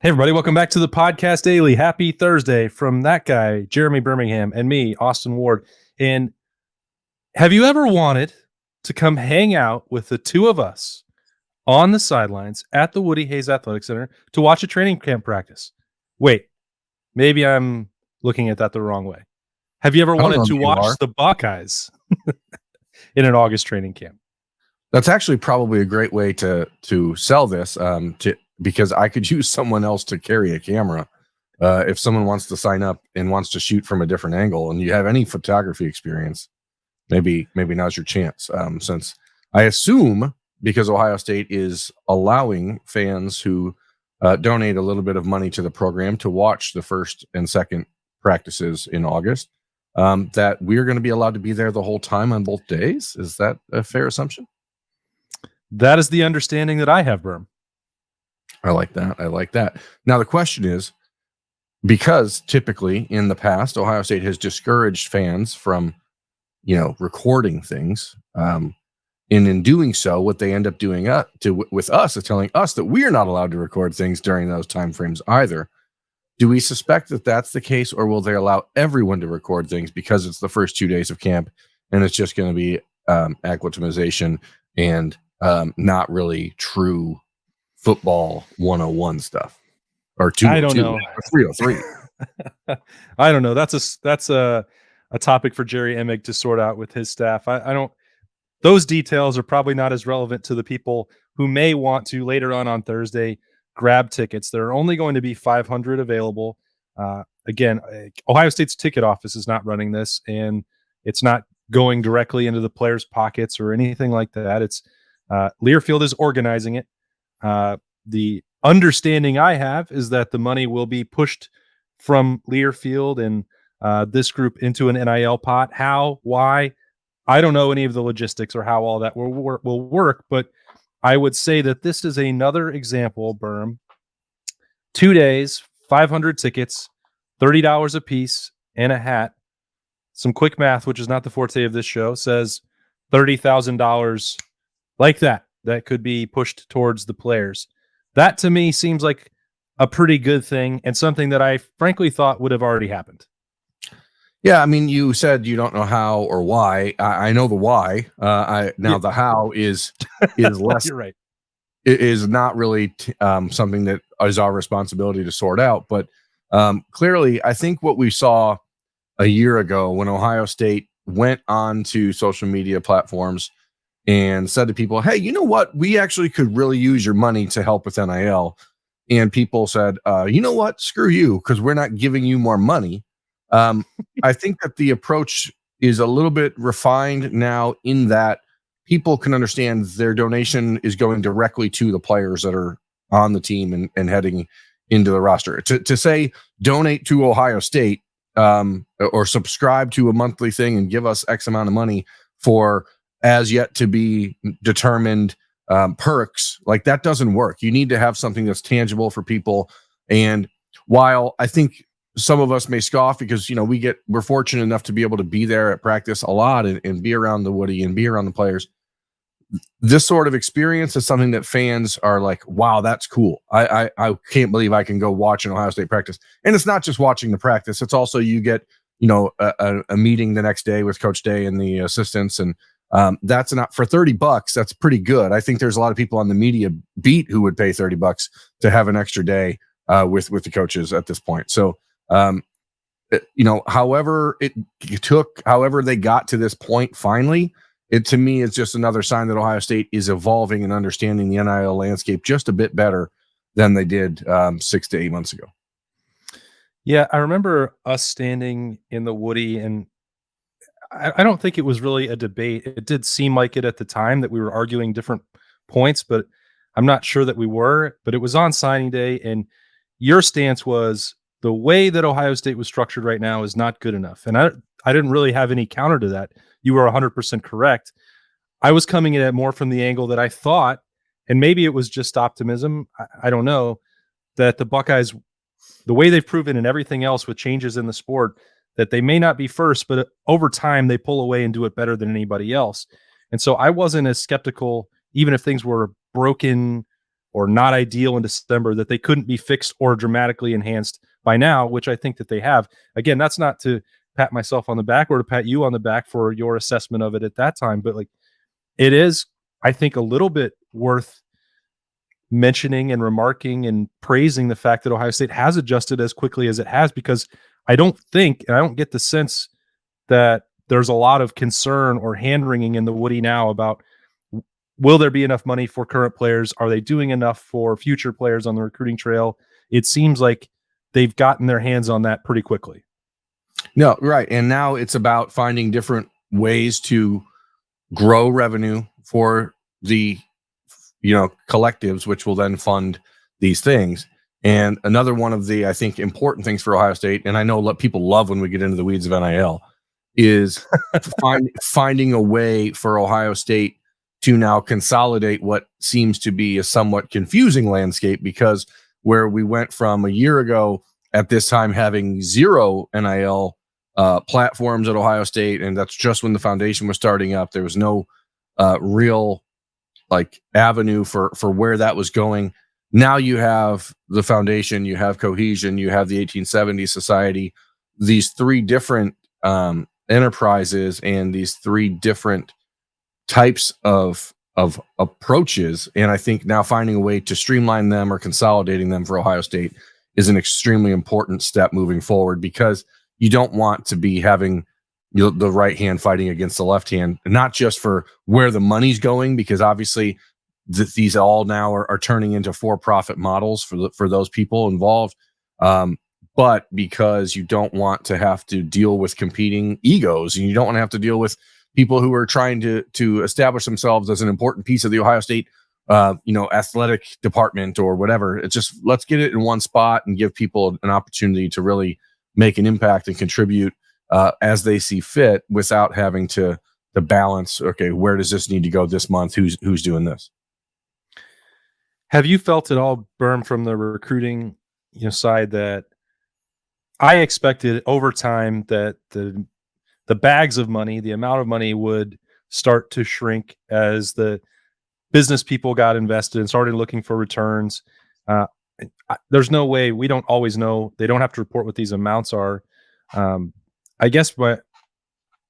Hey, everybody, welcome back to the Podcast Daily. Happy Thursday from that guy, Jeremy Birmingham, and me, Austin Ward. And have you ever wanted to come hang out with the two of us on the sidelines at the Woody Hayes Athletic Center to watch a training camp practice? Wait, maybe I'm looking at that the wrong way. Have you ever wanted to watch the Buckeyes in an August training camp? That's actually probably a great way to sell this because I could use someone else to carry a camera. If someone wants to sign up and wants to shoot from a different angle and you have any photography experience, maybe now's your chance. Since I assume because Ohio State is allowing fans who donate a little bit of money to the program to watch the first and second practices in August, that we're going to be allowed to be there the whole time on both days. Is that a fair assumption? That is the understanding that I have, Berm. I like that. Now, the question is, because typically in the past, Ohio State has discouraged fans from, recording things. And in doing so, what they end up doing with us is telling us that we are not allowed to record things during those timeframes either. Do we suspect that that's the case, or will they allow everyone to record things because it's the first 2 days of camp and it's just going to be acclimatization and not really true football 101 stuff or 202 I don't know. or 303? I don't know. That's a topic for Jerry Emig to sort out with his staff. I don't. Those details are probably not as relevant to the people who may want to later on Thursday grab tickets. There are only going to be 500 available. Again, Ohio State's ticket office is not running this, and it's not going directly into the players' pockets or anything like that. It's Learfield is organizing it. The understanding I have is that the money will be pushed from Learfield and this group into an NIL pot. How, why, I don't know any of the logistics or how all that will work, but I would say that this is another example, Berm. 2 days, 500 tickets, $30 a piece, and a hat. Some quick math, which is not the forte of this show, says $30,000 like that could be pushed towards the players. That to me seems like a pretty good thing and something that I frankly thought would have already happened. Yeah, I mean, you said you don't know how or why. I know the why. The how is less. You're right. It is not really something that is our responsibility to sort out. But clearly, I think what we saw a year ago when Ohio State went on to social media platforms and said to people, hey, you know what? We actually could really use your money to help with NIL. And people said, you know what? Screw you, because we're not giving you more money. I think that the approach is a little bit refined now in that people can understand their donation is going directly to the players that are on the team and heading into the roster. To say donate to Ohio State or subscribe to a monthly thing and give us X amount of money for as yet to be determined perks, like that doesn't work. You need to have something that's tangible for people. And while I think some of us may scoff because, we're fortunate enough to be able to be there at practice a lot and be around the Woody and be around the players, this sort of experience is something that fans are like, wow, that's cool. I can't believe I can go watch an Ohio State practice. And it's not just watching the practice. It's also you get, a meeting the next day with Coach Day and the assistants. And that's not for $30. That's pretty good. I think there's a lot of people on the media beat who would pay $30 to have an extra day with the coaches at this point. So, however it took, however they got to this point, finally, it to me is just another sign that Ohio State is evolving and understanding the NIL landscape just a bit better than they did 6 to 8 months ago. Yeah, I remember us standing in the Woody, and I don't think it was really a debate. It did seem like it at the time that we were arguing different points, but I'm not sure that we were. But it was on signing day, and your stance was the way that Ohio State was structured right now is not good enough. And I didn't really have any counter to that. You were 100% correct. I was coming at it more from the angle that I thought, and maybe it was just optimism, I don't know, that the Buckeyes, the way they've proven in everything else with changes in the sport, that they may not be first, but over time they pull away and do it better than anybody else. And so I wasn't as skeptical, even if things were broken or not ideal in December, that they couldn't be fixed or dramatically enhanced by now, which I think that they have. Again, that's not to pat myself on the back or to pat you on the back for your assessment of it at that time, but like, it is, I think, a little bit worth mentioning and remarking and praising the fact that Ohio State has adjusted as quickly as it has, because I don't think, and I don't get the sense that there's a lot of concern or hand wringing in the Woody now about, will there be enough money for current players? Are they doing enough for future players on the recruiting trail? It seems like they've gotten their hands on that pretty quickly. No, right. And now it's about finding different ways to grow revenue for the collectives, which will then fund these things. And another one of the, I think, important things for Ohio State, and I know people love when we get into the weeds of NIL, is finding a way for Ohio State to now consolidate what seems to be a somewhat confusing landscape, because where we went from a year ago at this time having 0 NIL platforms at Ohio State, and that's just when the foundation was starting up. There was no real avenue for where that was going. Now you have the foundation, you have Cohesion, you have the 1870 Society, these 3 different enterprises and these 3 different types of approaches. And I think now finding a way to streamline them or consolidating them for Ohio State is an extremely important step moving forward, because you don't want to be having the right hand fighting against the left hand, not just for where the money's going, because obviously these all now are turning into for-profit models for those people involved, but because you don't want to have to deal with competing egos, and you don't want to have to deal with people who are trying to establish themselves as an important piece of the Ohio State athletic department or whatever. It's just, let's get it in one spot and give people an opportunity to really make an impact and contribute as they see fit, without having to balance, okay, where does this need to go this month? Who's doing this? Have you felt at all, Berm, from the recruiting side, that I expected over time that the bags of money, the amount of money, would start to shrink as the business people got invested and started looking for returns? There's no way, we don't always know. They don't have to report what these amounts are. I guess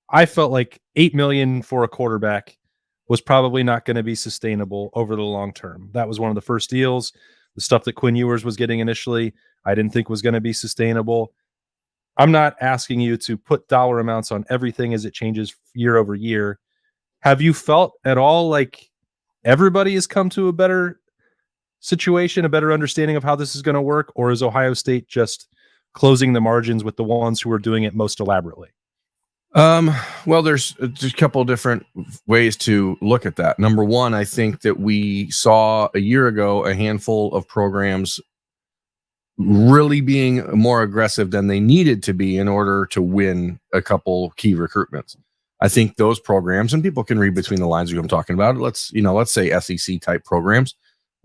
I felt like $8 million for a quarterback was probably not going to be sustainable over the long term. That was one of the first deals. The stuff that Quinn Ewers was getting initially, I didn't think was going to be sustainable. I'm not asking you to put dollar amounts on everything as it changes year over year. Have you felt at all like everybody has come to a better situation, a better understanding of how this is going to work? Or is Ohio State just closing the margins with the ones who are doing it most elaborately? Well, there's just a couple of different ways to look at that. Number one, I think that we saw a year ago a handful of programs really being more aggressive than they needed to be in order to win a couple key recruitments. I think those programs, and people can read between the lines of who I'm talking about, let's say SEC type programs,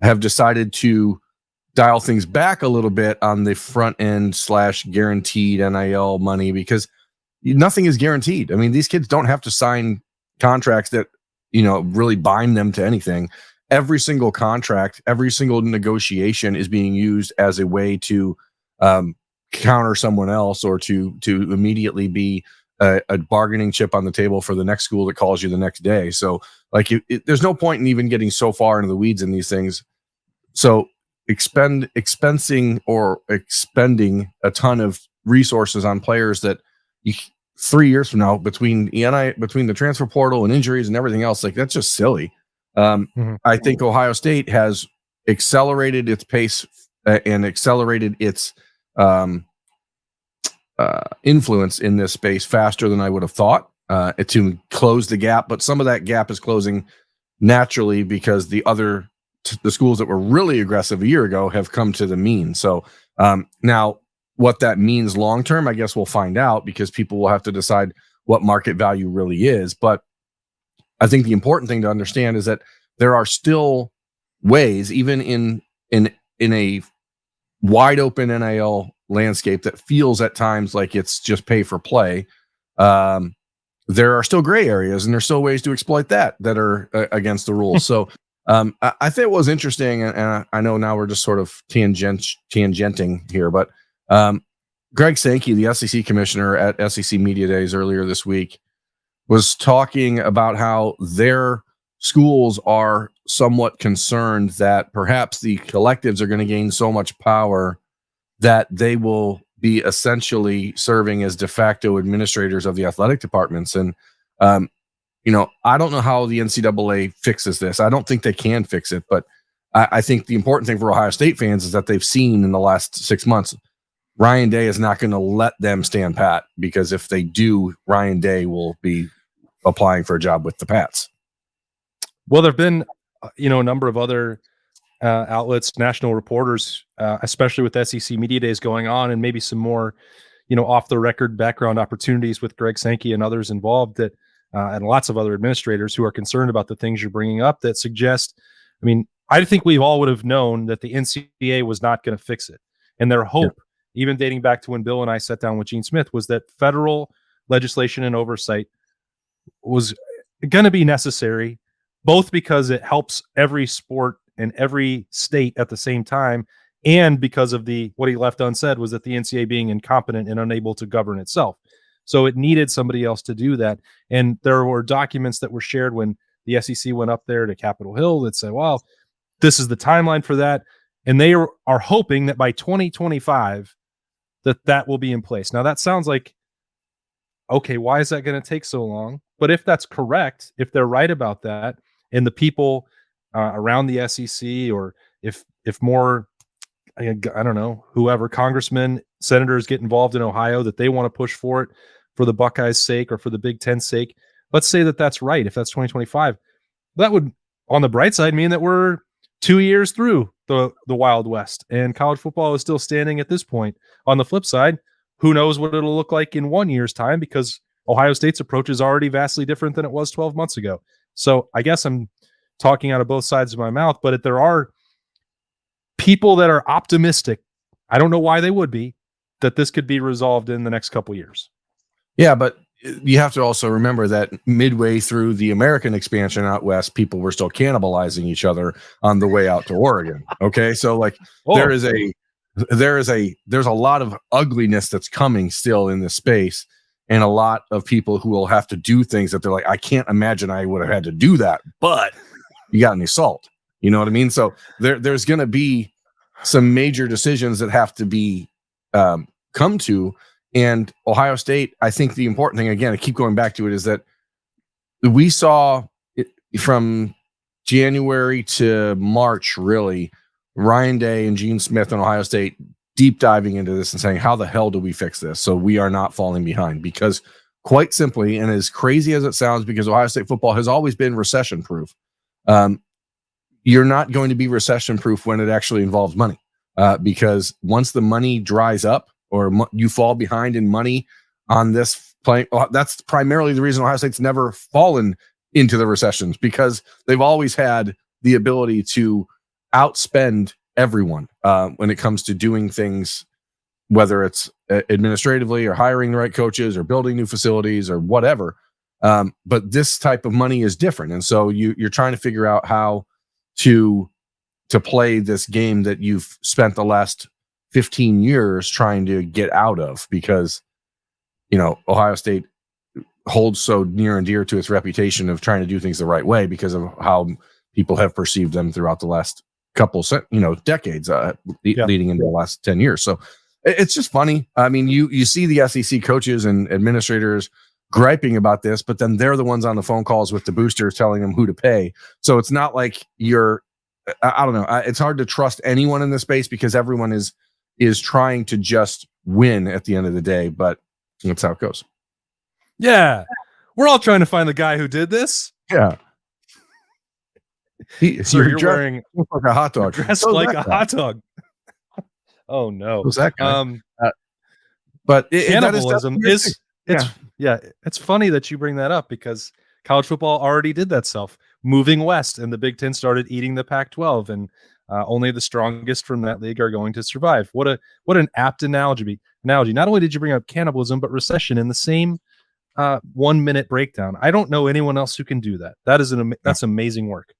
have decided to dial things back a little bit on the front end / guaranteed NIL money, because nothing is guaranteed. I mean, these kids don't have to sign contracts that, really bind them to anything. Every single contract, every single negotiation is being used as a way to counter someone else, or to immediately be a bargaining chip on the table for the next school that calls you the next day. So there's no point in even getting so far into the weeds in these things. So expending a ton of resources on players that 3 years from now, between the transfer portal and injuries and everything else, that's just silly. I think Ohio State has accelerated its pace and accelerated its influence in this space faster than I would have thought to close the gap. But some of that gap is closing naturally because the schools that were really aggressive a year ago have come to the mean. So now what that means long term, I guess we'll find out, because people will have to decide what market value really is. But I think the important thing to understand is that there are still ways, even in a wide open NIL landscape that feels at times like it's just pay for play. There are still gray areas, and there's still ways to exploit that are against the rules. So I think it was interesting, and I know now we're just sort of tangenting here, but Greg Sankey, the SEC commissioner at SEC Media Days earlier this week, was talking about how their schools are somewhat concerned that perhaps the collectives are going to gain so much power that they will be essentially serving as de facto administrators of the athletic departments. And, I don't know how the NCAA fixes this. I don't think they can fix it, but I think the important thing for Ohio State fans is that they've seen in the last 6 months, Ryan Day is not going to let them stand pat, because if they do, Ryan Day will be applying for a job with the Pats. Well, there've been, a number of other outlets, national reporters, especially with SEC Media Days going on, and maybe some more, off the record background opportunities with Greg Sankey and others involved, that and lots of other administrators who are concerned about the things you're bringing up, that suggest, I think we all would have known that the NCAA was not going to fix it. And their hope, even dating back to when Bill and I sat down with Gene Smith, was that federal legislation and oversight was going to be necessary, both because it helps every sport and every state at the same time, and because of what he left unsaid was that the NCAA being incompetent and unable to govern itself. So it needed somebody else to do that. And there were documents that were shared when the SEC went up there to Capitol Hill that said, well, this is the timeline for that. And they are hoping that by 2025 that will be in place. Now that sounds like, okay, why is that going to take so long? But if that's correct, if they're right about that, and the people around the SEC, or if more, I don't know, whoever, congressmen, senators get involved in Ohio, that they want to push for it for the Buckeyes' sake or for the Big Ten's sake, let's say that that's right. If that's 2025, that would, on the bright side, mean that we're 2 years through the Wild West and college football is still standing at this point. On the flip side, who knows what it'll look like in 1 year's time, because Ohio State's approach is already vastly different than it was 12 months ago. So I guess I'm talking out of both sides of my mouth, but if there are people that are optimistic, I don't know why they would be, that this could be resolved in the next couple years. Yeah, but you have to also remember that midway through the American expansion out west, people were still cannibalizing each other on the way out to Oregon. Okay, so there's a lot of ugliness that's coming still in this space, and a lot of people who will have to do things that they're like, I can't imagine I would have had to do that, but you got any salt? You know what I mean? So there's going to be some major decisions that have to be come to. And Ohio State, I think the important thing, again, I keep going back to it, is that we saw it from January to March, really, Ryan Day and Gene Smith and Ohio State deep diving into this and saying, how the hell do we fix this so we are not falling behind? Because quite simply, and as crazy as it sounds, because Ohio State football has always been recession proof, you're not going to be recession proof when it actually involves money, because once the money dries up, or you fall behind in money on this play, that's primarily the reason Ohio State's never fallen into the recessions, because they've always had the ability to outspend everyone when it comes to doing things, whether it's administratively or hiring the right coaches or building new facilities or whatever. But this type of money is different. And so you're trying to figure out how to play this game that you've spent the last 15 years trying to get out of, because Ohio State holds so near and dear to its reputation of trying to do things the right way because of how people have perceived them throughout the last couple decades leading into the last 10 years. So it's just funny. I mean, you see the SEC coaches and administrators griping about this, but then they're the ones on the phone calls with the boosters telling them who to pay. So it's not like I don't know. It's hard to trust anyone in this space because everyone is trying to just win at the end of the day, but that's how it goes. Yeah. We're all trying to find the guy who did this. Yeah. You're wearing like a hot dog. Dressed like a hot dog. Oh no. Who's that guy? But cannibalism it's funny that you bring that up, because college football already did that stuff, moving west, and the Big Ten started eating the Pac-12, and only the strongest from that league are going to survive. What an apt analogy. Not only did you bring up cannibalism, but recession in the same 1 minute breakdown. I don't know anyone else who can do that. That's amazing work.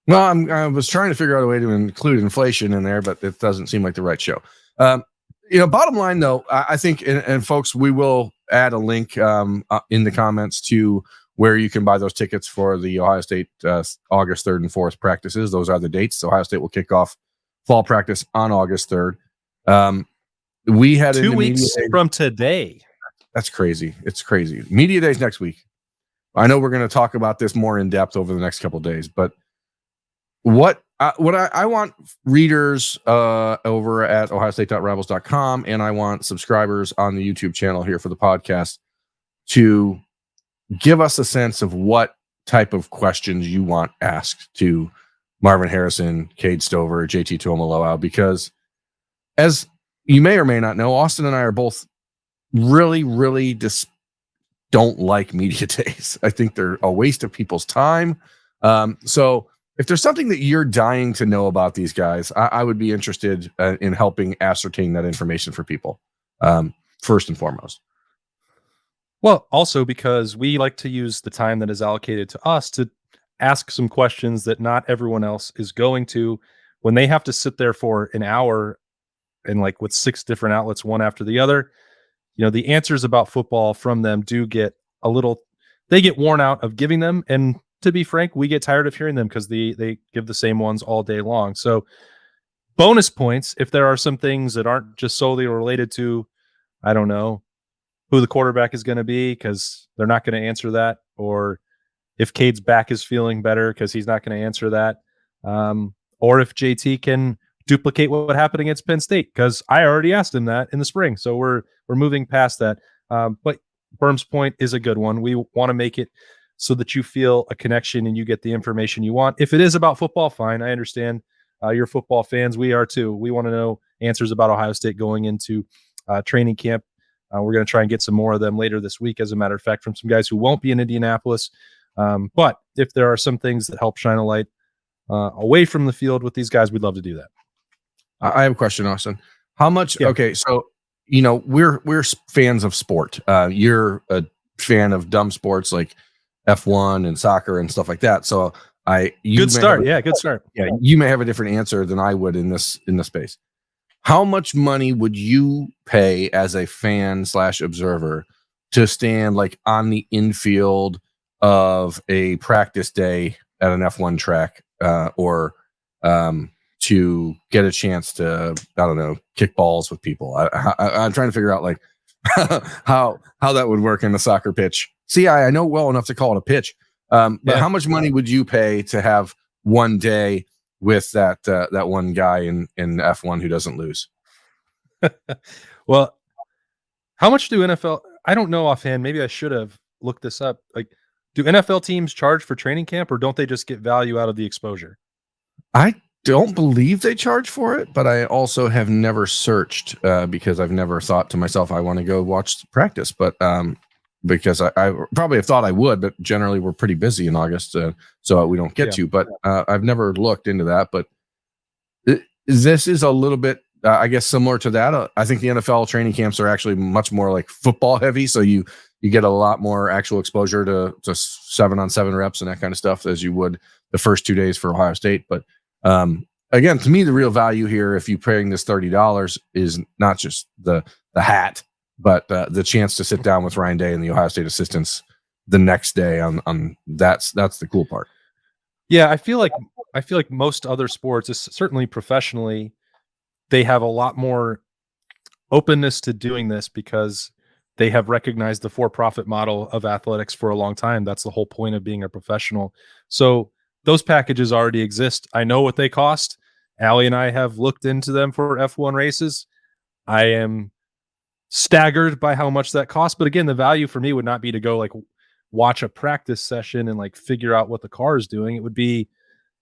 Well, I was trying to figure out a way to include inflation in there, but it doesn't seem like the right show. Bottom line, though, I think, and folks, we will add a link in the comments to where you can buy those tickets for the Ohio State August 3rd and 4th practices. Those are the dates. Ohio State will kick off fall practice on August 3rd. We had 2 weeks from today. That's crazy. It's crazy. Media Days next week. I know we're going to talk about this more in depth over the next couple of days, but what I want readers over at ohiostate.rivals.com, and I want subscribers on the YouTube channel here for the podcast to give us a sense of what type of questions you want asked to Marvin Harrison, Cade Stover, JT Tuimoloau, because as you may or may not know, Austin and I are both really, really don't like media days. I think they're a waste of people's time. So if there's something that you're dying to know about these guys, I would be interested in helping ascertain that information for people, first and foremost. Well, also because we like to use the time that is allocated to us to ask some questions that not everyone else is going to. When they have to sit there for an hour and like with 6 different outlets, one after the other, the answers about football from them do get they get worn out of giving them. And to be frank, we get tired of hearing them because they give the same ones all day long. So bonus points if there are some things that aren't just solely related to, I don't know, who the quarterback is going to be, because they're not going to answer that, or if Cade's back is feeling better because he's not going to answer that, or if JT can duplicate what happened against Penn State, because I already asked him that in the spring. So we're moving past that. But Berm's point is a good one. We want to make it so that you feel a connection and you get the information you want. If it is about football, fine. I understand. You're football fans. We are too. We want to know answers about Ohio State going into training camp. We're going to try and get some more of them later this week, as a matter of fact, from some guys who won't be in Indianapolis. But if there are some things that help shine a light away from the field with these guys, we'd love to do that. I have a question, Austin. How much? Yeah. Okay, so we're fans of sport. You're a fan of dumb sports like F1 and soccer and stuff like that. So good start. Yeah, you may have a different answer than I would in this space. How much money would you pay as a fan / observer to stand like on the infield of a practice day at an F1 track, or to get a chance to, I don't know, kick balls with people? I'm trying to figure out like how that would work in a soccer pitch. See, I know well enough to call it a pitch, but how much money would you pay to have one day with that one guy in F1 who doesn't lose? Well, how much do NFL? I don't know offhand. Maybe I should have looked this up. Like, do NFL teams charge for training camp, or don't they just get value out of the exposure? I don't believe they charge for it, but I also have never searched because I've never thought to myself, I want to go watch practice. But because I probably have thought I would, but generally we're pretty busy in August, so we don't get to. But I've never looked into that. But this is a little bit, I guess, similar to that. I think the NFL training camps are actually much more like football heavy, so you get a lot more actual exposure to 7-on-7 reps and that kind of stuff as you would the first 2 days for Ohio State. But again, to me, the real value here, if you're paying this $30, is not just the hat, but the chance to sit down with Ryan Day and the Ohio State assistants the next day on that's the cool part. Yeah, I feel like most other sports, certainly professionally, they have a lot more openness to doing this because they have recognized the for-profit model of athletics for a long time. That's the whole point of being a professional. So those packages already exist. I know what they cost. Allie and I have looked into them for F1 races. I am staggered by how much that costs. But again, the value for me would not be to go like watch a practice session and like figure out what the car is doing. It would be,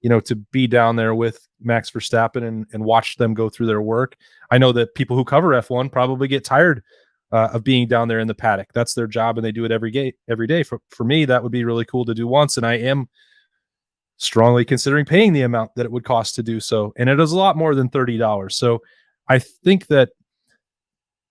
to be down there with Max Verstappen and watch them go through their work. I know that people who cover F1 probably get tired of being down there in the paddock. That's their job, and they do it every day. For me, that would be really cool to do once, and I am strongly considering paying the amount that it would cost to do so. And it is a lot more than $30. So I think that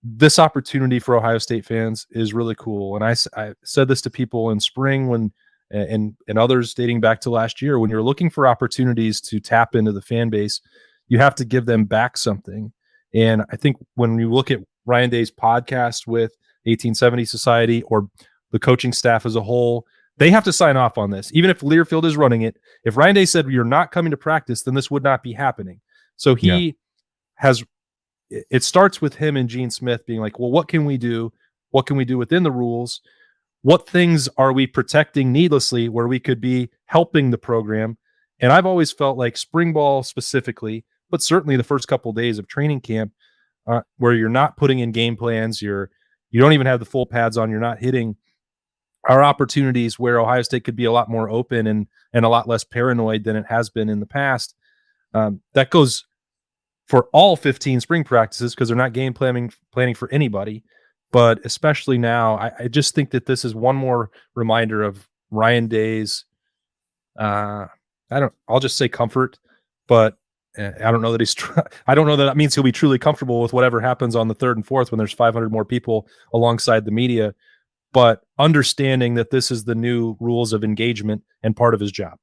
this opportunity for Ohio State fans is really cool. And I said this to people in spring when and others dating back to last year. When you're looking for opportunities to tap into the fan base, you have to give them back something. And I think when you look at Ryan Day's podcast with 1870 Society or the coaching staff as a whole, they have to sign off on this. Even if Learfield is running it, if Ryan Day said you're not coming to practice, then this would not be happening. So he has, it starts with him and Gene Smith being like, well, what can we do? What can we do within the rules? What things are we protecting needlessly where we could be helping the program? And I've always felt like spring ball specifically, but certainly the first couple of days of training camp, where you're not putting in game plans, you don't even have the full pads on, you're not hitting, are opportunities where Ohio State could be a lot more open and a lot less paranoid than it has been in the past. That goes for all 15 spring practices because they're not game planning for anybody. But especially now, I just think that this is one more reminder of Ryan Day's, I'll just say comfort, but I don't know that I don't know that means he'll be truly comfortable with whatever happens on the 3rd and 4th when there's 500 more people alongside the media, but understanding that this is the new rules of engagement and part of his job.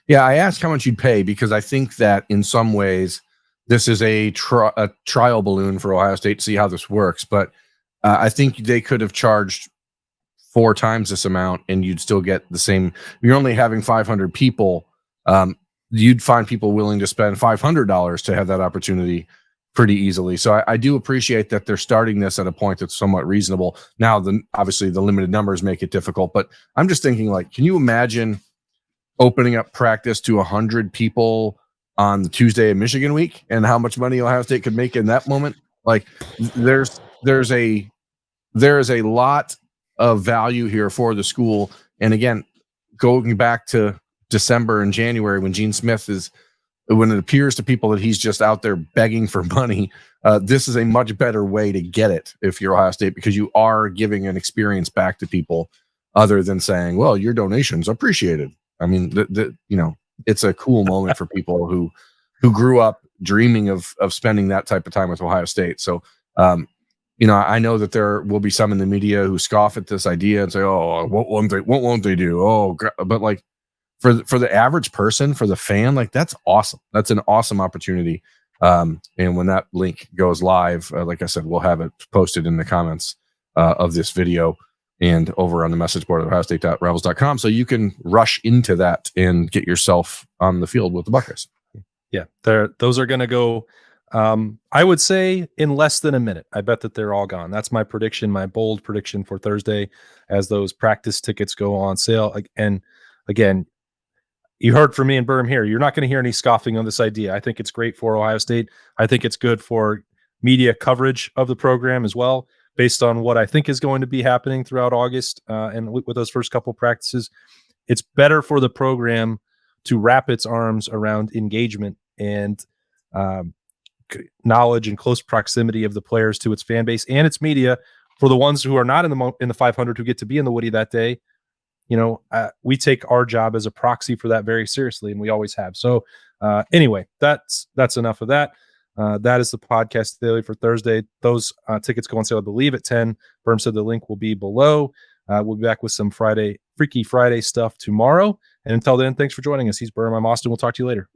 Yeah, I asked how much you'd pay because I think that in some ways this is a trial balloon for Ohio State to see how this works. But I think they could have charged 4 times this amount and you'd still get the same. You're only having 500 people. You'd find people willing to spend $500 to have that opportunity pretty easily. So I do appreciate that they're starting this at a point that's somewhat reasonable. Now, obviously the limited numbers make it difficult, but I'm just thinking, like, can you imagine opening up practice to 100 people on the Tuesday of Michigan week and how much money Ohio State could make in that moment? Like, there is a lot of value here for the school. And again, going back to December and January when Gene Smith when it appears to people that he's just out there begging for money, this is a much better way to get it if you're Ohio State, because you are giving an experience back to people other than saying, well, your donation's appreciated. I mean, it's a cool moment for people who grew up dreaming of spending that type of time with Ohio State. So, I know that there will be some in the media who scoff at this idea and say, oh, what won't they do? Oh, but like, for the average person, for the fan, like, that's awesome. That's an awesome opportunity. And when that link goes live, like I said, we'll have it posted in the comments of this video and over on the message board at ohiostate.rebels.com. So you can rush into that and get yourself on the field with the Buckeyes. Yeah, those are going to go, I would say, in less than a minute. I bet that they're all gone. That's my prediction, my bold prediction for Thursday as those practice tickets go on sale. And again, you heard from me and Birmingham here. You're not going to hear any scoffing on this idea. I think it's great for Ohio State. I think it's good for media coverage of the program as well, based on what I think is going to be happening throughout August and with those first couple practices. It's better for the program to wrap its arms around engagement and knowledge and close proximity of the players to its fan base and its media. For the ones who are not in the 500 who get to be in the Woody that day, we take our job as a proxy for that very seriously, and we always have. So anyway, that's enough of that. That is the podcast daily for Thursday. Those tickets go on sale, I believe, at 10. Berm said the link will be below. We'll be back with some Freaky Friday stuff tomorrow. And until then, thanks for joining us. He's Berm. I'm Austin. We'll talk to you later.